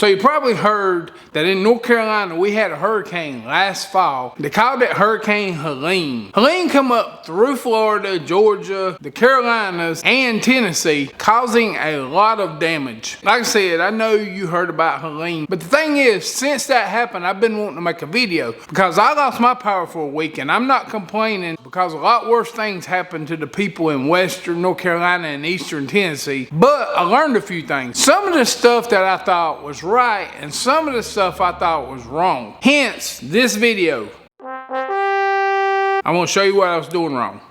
So you probably heard that in North Carolina we had a hurricane last fall. They called it Hurricane Helene. Helene come up through Florida, Georgia, the Carolinas, and Tennessee, causing a lot of damage. Like I said, I know you heard about Helene, but the thing is, since that happened, I've been wanting to make a video because I lost my power for a week, and I'm not complaining because a lot worse things happened to the people in Western North Carolina and Eastern Tennessee. But I learned a few things. Some of the stuff that I thought was right, and some of the stuff I thought was wrong. Hence, this video. I want to show you what I was doing wrong.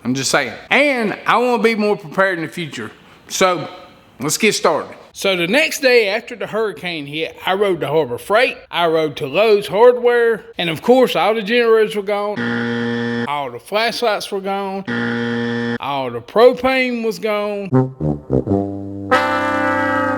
I'm just saying. And I want to be more prepared in the future. So, let's get started. So the next day after the hurricane hit, I rode to Harbor Freight, I rode to Lowe's Hardware, and of course all the generators were gone, all the flashlights were gone, all the propane was gone.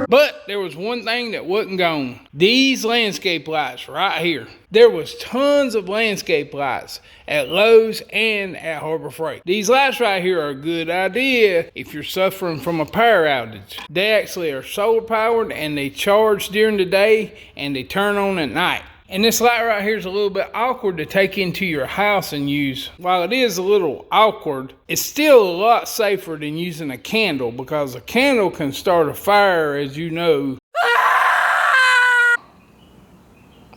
But there was one thing that wasn't gone. These landscape lights right here. There was tons of landscape lights at Lowe's and at Harbor Freight. These lights right here are a good idea if you're suffering from a power outage. They actually are solar powered and they charge during the day and they turn on at night. And this light right here is a little bit awkward to take into your house and use. While it is a little awkward, it's still a lot safer than using a candle because a candle can start a fire, as you know.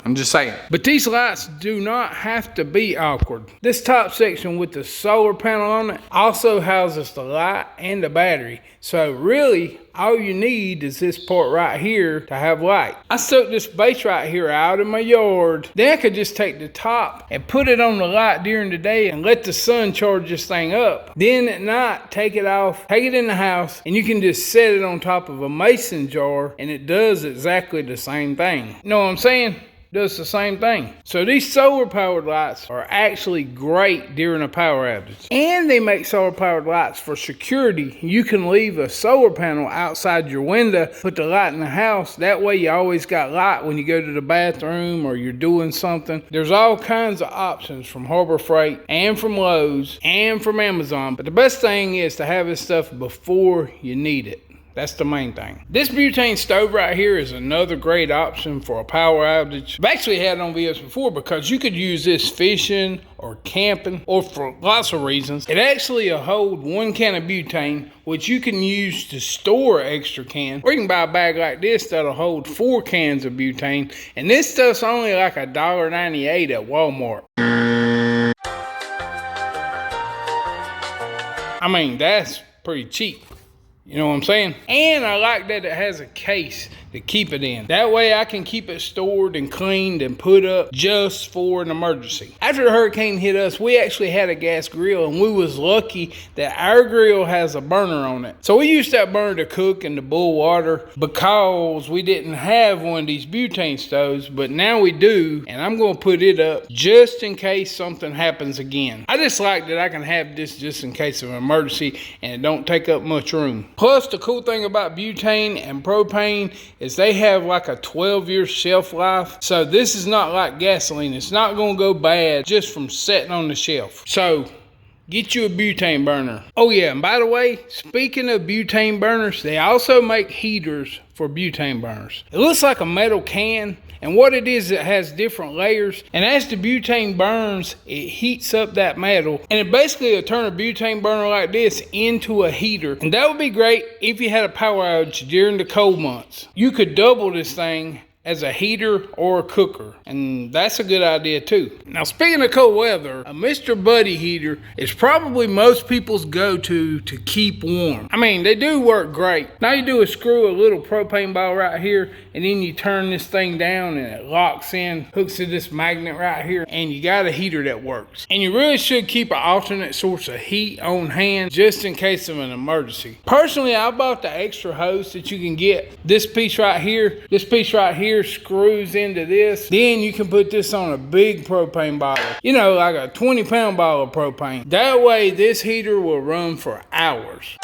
I'm just saying. But these lights do not have to be awkward. This top section with the solar panel on it also houses the light and the battery. So really, all you need is this part right here to have light. I stuck this base right here out in my yard. Then I could just take the top and put it on the light during the day and let the sun charge this thing up. Then at night, take it off, take it in the house, and you can just set it on top of a mason jar and it does exactly the same thing. You know what I'm saying? Does the same thing. So these solar powered lights are actually great during a power outage. And they make solar powered lights for security. You can leave a solar panel outside your window, put the light in the house. That way you always got light when you go to the bathroom or you're doing something. There's all kinds of options from Harbor Freight and from Lowe's and from Amazon. But the best thing is to have this stuff before you need it. That's the main thing. This butane stove right here is another great option for a power outage. I've actually had it on videos before because you could use this fishing or camping or for lots of reasons. It actually will hold 1 can of butane, which you can use to store an extra can. Or you can buy a bag like this that'll hold 4 cans of butane. And this stuff's only like $1.98 at Walmart. I mean, that's pretty cheap. You know what I'm saying? And I like that it has a case to keep it in. That way I can keep it stored and cleaned and put up just for an emergency. After the hurricane hit us, we actually had a gas grill and we was lucky that our grill has a burner on it. So we used that burner to cook and to boil water because we didn't have one of these butane stoves, but now we do, and I'm gonna put it up just in case something happens again. I just like that I can have this just in case of an emergency and it don't take up much room. Plus, the cool thing about butane and propane is they have like a 12-year shelf life. So this is not like gasoline. It's not going to go bad just from sitting on the shelf. So get you a butane burner. Oh yeah, and by the way, speaking of butane burners, they also make heaters for butane burners. It looks like a metal can, and what it is, it has different layers, and as the butane burns, it heats up that metal, and it basically will turn a butane burner like this into a heater. And that would be great if you had a power outage during the cold months. You could double this thing as a heater or a cooker, and that's a good idea too. Now, speaking of cold weather, a Mr. Buddy heater is probably most people's go-to to keep warm. I mean, they do work great. All you do is screw a little propane ball right here, and then you turn this thing down and it locks in, hooks to this magnet right here, and you got a heater that works. And you really should keep an alternate source of heat on hand just in case of an emergency. Personally, I bought the extra hose that you can get. This piece right here screws into this. Then you can put this on a big propane bottle, you know, like a 20-pound bottle of propane. That way this heater will run for hours.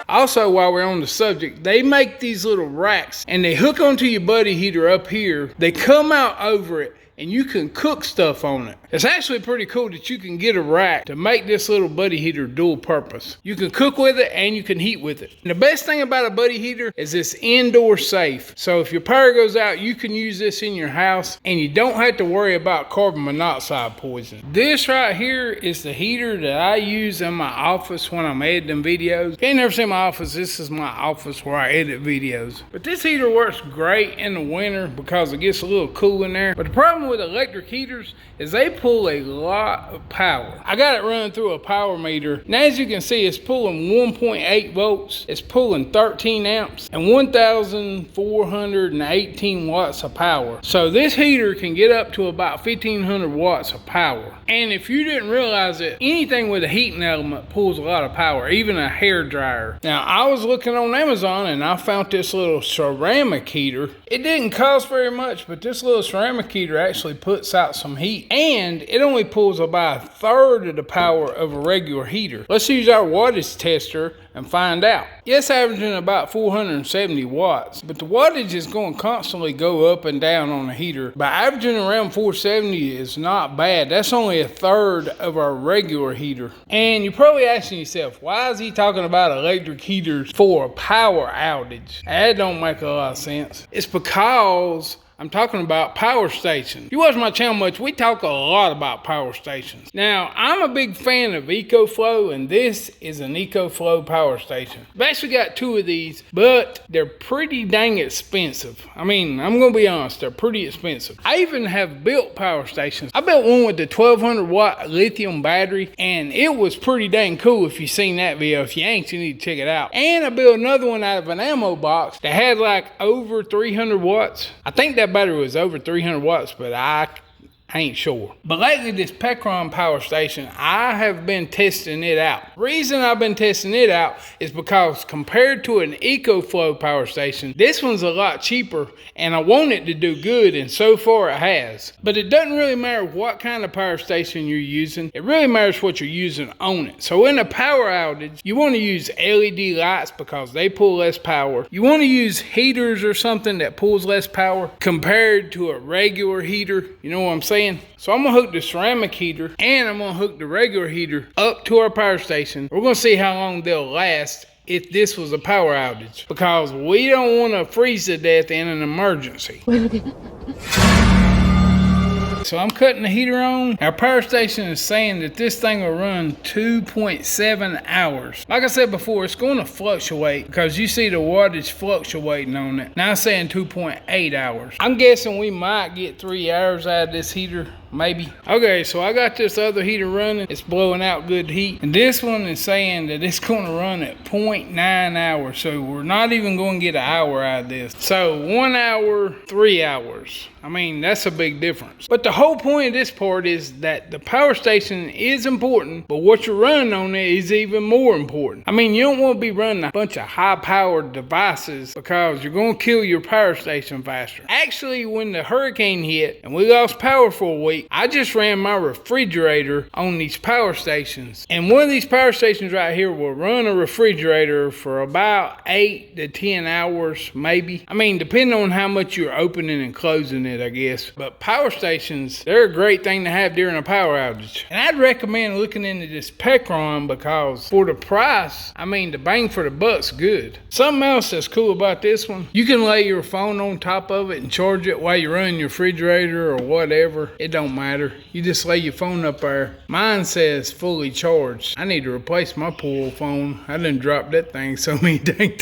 Also, while we're on the subject, they make these little racks and they hook onto your buddy heater up here. They come out over it and you can cook stuff on it. It's actually pretty cool that you can get a rack to make this little buddy heater dual purpose. You can cook with it and you can heat with it. And the best thing about a buddy heater is it's indoor safe. So if your power goes out, you can use this in your house and you don't have to worry about carbon monoxide poisoning. This right here is the heater that I use in my office when I'm editing videos. If you ain't never seen my office, this is my office where I edit videos. But this heater works great in the winter because it gets a little cool in there. But the problem with electric heaters is they pull a lot of power. I got it running through a power meter, and as you can see, it's pulling 1.8 volts. It's pulling 13 amps and 1,418 watts of power. So this heater can get up to about 1,500 watts of power. And if you didn't realize it, anything with a heating element pulls a lot of power, even a hair dryer. Now, I was looking on Amazon and I found this little ceramic heater. It didn't cost very much, but this little ceramic heater actually puts out some heat, and it only pulls about 1/3 of the power of a regular heater. Let's use our wattage tester and find out. It's averaging about 470 watts, but the wattage is going to constantly go up and down on the heater. By averaging around 470 is not bad. That's only 1/3 of our regular heater. And you're probably asking yourself, why is he talking about electric heaters for a power outage? That don't make a lot of sense. It's because I'm talking about power stations. You watch my channel much, we talk a lot about power stations. Now, I'm a big fan of EcoFlow, and this is an EcoFlow power station. I've actually got 2 of these, but they're pretty dang expensive. I mean, I'm gonna be honest, they're pretty expensive. I even have built power stations. I built one with the 1200 watt lithium battery, and it was pretty dang cool. If you've seen that video, if you ain't, you need to check it out. And I built another one out of an ammo box that had like over 300 watts. I think that battery was over 300 watts, but I ain't sure. But lately, this Pecron power station, I have been testing it out. Reason I've been testing it out is because compared to an EcoFlow power station, this one's a lot cheaper, and I want it to do good, and so far it has. But it doesn't really matter what kind of power station you're using. It really matters what you're using on it. So in a power outage, you want to use LED lights because they pull less power. You want to use heaters or something that pulls less power compared to a regular heater. You know what I'm saying? So I'm gonna hook the ceramic heater and I'm gonna hook the regular heater up to our power station. We're gonna see how long they'll last if this was a power outage, because we don't want to freeze to death in an emergency. So I'm cutting the heater on. Our power station is saying that this thing will run 2.7 hours. Like I said before, it's going to fluctuate because you see the wattage fluctuating on it. Now it's saying 2.8 hours. I'm guessing we might get 3 hours out of this heater. Maybe. Okay, so I got this other heater running. It's blowing out good heat. And this one is saying that it's going to run at 0.9 hours. So we're not even going to get an hour out of this. So 1 hour, 3 hours. I mean, that's a big difference. But the whole point of this part is that the power station is important, but what you're running on it is even more important. I mean, you don't want to be running a bunch of high-powered devices because you're going to kill your power station faster. Actually, when the hurricane hit and we lost power for a week, I just ran my refrigerator on these power stations. And one of these power stations right here will run a refrigerator for about 8 to 10 hours, maybe. I mean, depending on how much you're opening and closing it, I guess. But power stations, they're a great thing to have during a power outage. And I'd recommend looking into this Pecron because for the price, I mean, the bang for the buck's good. Something else that's cool about this one, you can lay your phone on top of it and charge it while you're running your refrigerator or whatever. It don't matter. You just lay your phone up there. Mine says fully charged. I need to replace my poor old phone. I done dropped that thing so many dang.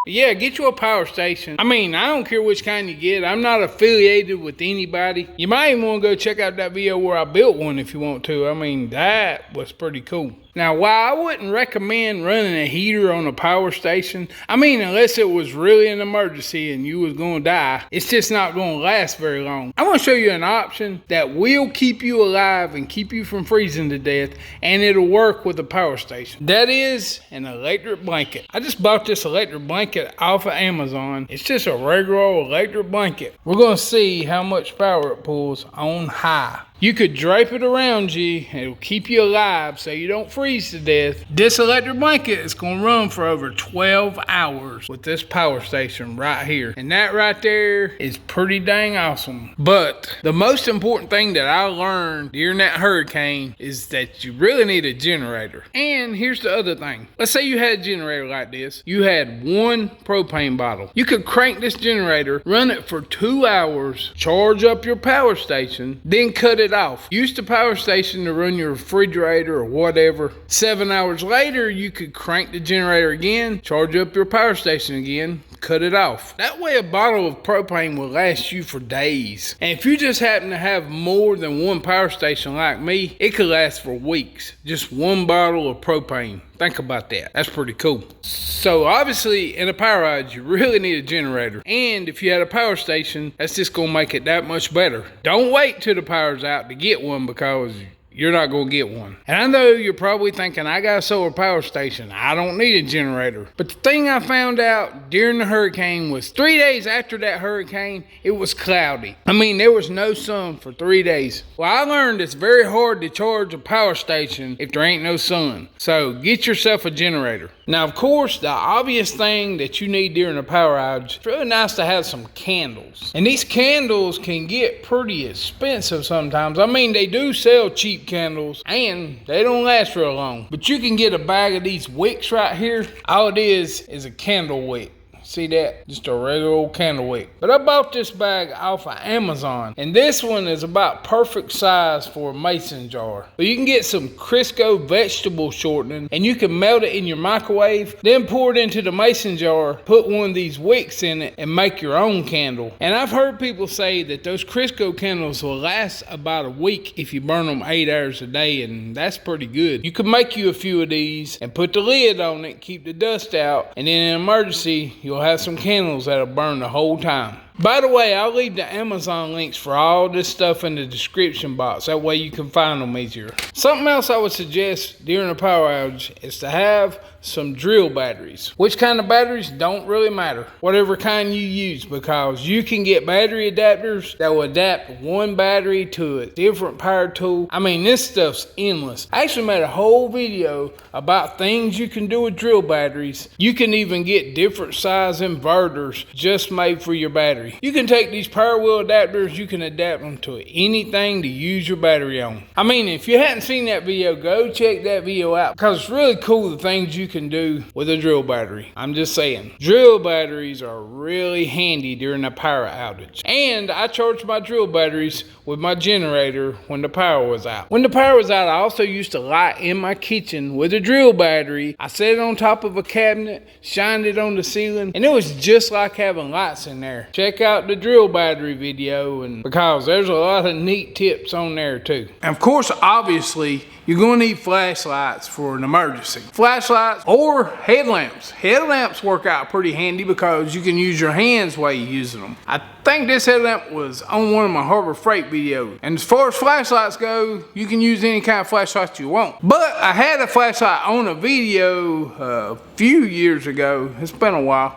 Yeah, get you a power station. I mean, I don't care which kind you get. I'm not affiliated with anybody. You might even want to go check out that video where I built one if you want to. I mean, that was pretty cool. Now, while I wouldn't recommend running a heater on a power station, I mean, unless it was really an emergency and you was going to die, it's just not going to last very long. I want to show you an option that will keep you alive and keep you from freezing to death, and it'll work with a power station. That is an electric blanket. I just bought this electric blanket off of Amazon. It's just a regular old electric blanket. We're going to see how much power it pulls on high. You could drape it around you, and it'll keep you alive so you don't freeze to death. This electric blanket is gonna run for over 12 hours with this power station right here. And that right there is pretty dang awesome. But the most important thing that I learned during that hurricane is that you really need a generator. And here's the other thing. Let's say you had a generator like this. You had one propane bottle. You could crank this generator, run it for 2 hours, charge up your power station, then cut it off. Use the power station to run your refrigerator or whatever. 7 hours later, you could crank the generator again, charge up your power station again, cut it off. That way a bottle of propane will last you for days. And if you just happen to have more than one power station like me, it could last for weeks. Just one bottle of propane. Think about that. That's pretty cool. So obviously in a power outage, you really need a generator. And if you had a power station, that's just gonna make it that much better. Don't wait till the power's out to get one, because you're not gonna get one. And I know you're probably thinking, I got a solar power station, I don't need a generator. But the thing I found out during the hurricane was 3 days after that hurricane, it was cloudy. I mean, there was no sun for 3 days. Well, I learned it's very hard to charge a power station if there ain't no sun. So get yourself a generator. Now, of course, the obvious thing that you need during a power outage, it's really nice to have some candles. And these candles can get pretty expensive sometimes. I mean, they do sell cheap candles and they don't last real long. But you can get a bag of these wicks right here. All it is a candle wick. See that? Just a regular old candle wick. But I bought this bag off of Amazon, and this one is about perfect size for a mason jar. But you can get some Crisco vegetable shortening, and you can melt it in your microwave, then pour it into the mason jar, put one of these wicks in it, and make your own candle. And I've heard people say that those Crisco candles will last about a week if you burn them 8 hours a day, and that's pretty good. You can make you a few of these and put the lid on it, keep the dust out, and then in an emergency, you'll have some candles that'll burn the whole time. By the way, I'll leave the Amazon links for all this stuff in the description box. That way you can find them easier. Something else I would suggest during a power outage is to have some drill batteries. Which kind of batteries don't really matter. Whatever kind you use, because you can get battery adapters that will adapt one battery to a different power tool. I mean, this stuff's endless. I actually made a whole video about things you can do with drill batteries. You can even get different size inverters just made for your battery. You can take these power wheel adapters, you can adapt them to anything to use your battery on. I mean, if you hadn't seen that video, go check that video out, because it's really cool the things you can do with a drill battery. I'm just saying, drill batteries are really handy during a power outage. And I charged my drill batteries with my generator when the power was out. When the power was out, I also used to light in my kitchen with a drill battery. I set it on top of a cabinet, shined it on the ceiling, and it was just like having lights in there. Check out the drill battery video, and because there's a lot of neat tips on there too. And of course, obviously, you're going to need flashlights for an emergency. Flashlights or headlamps. Headlamps work out pretty handy because you can use your hands while you're using them. I think this headlamp was on one of my Harbor Freight videos. And as far as flashlights go, you can use any kind of flashlights you want. But I had a flashlight on a video a few years ago. It's been a while.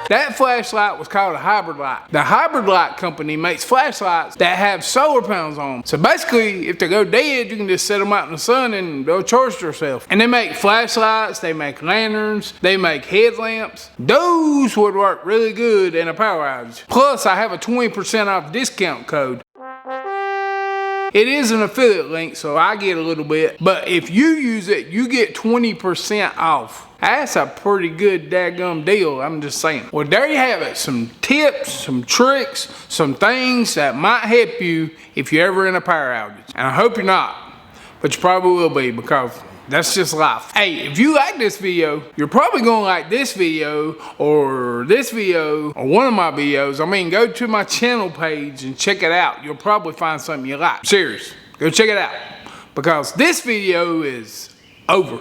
That flashlight was called a hybrid light. The hybrid light company makes flashlights that have solar panels on them. So basically, if they go dead, you can just set them out in the sun and they'll charge themselves. And they make flashlights, they make lanterns, they make headlamps. Those would work really good in a power outage. Plus, I have a 20% off discount code. It is an affiliate link, so I get a little bit. But if you use it, you get 20% off. That's a pretty good daggum deal, I'm just saying. Well, there you have it. Some tips, some tricks, some things that might help you if you're ever in a power outage. And I hope you're not, but you probably will be, because that's just life. Hey, if you like this video, you're probably gonna like this video, or one of my videos. I mean, go to my channel page and check it out. You'll probably find something you like. Serious, go check it out, because this video is over.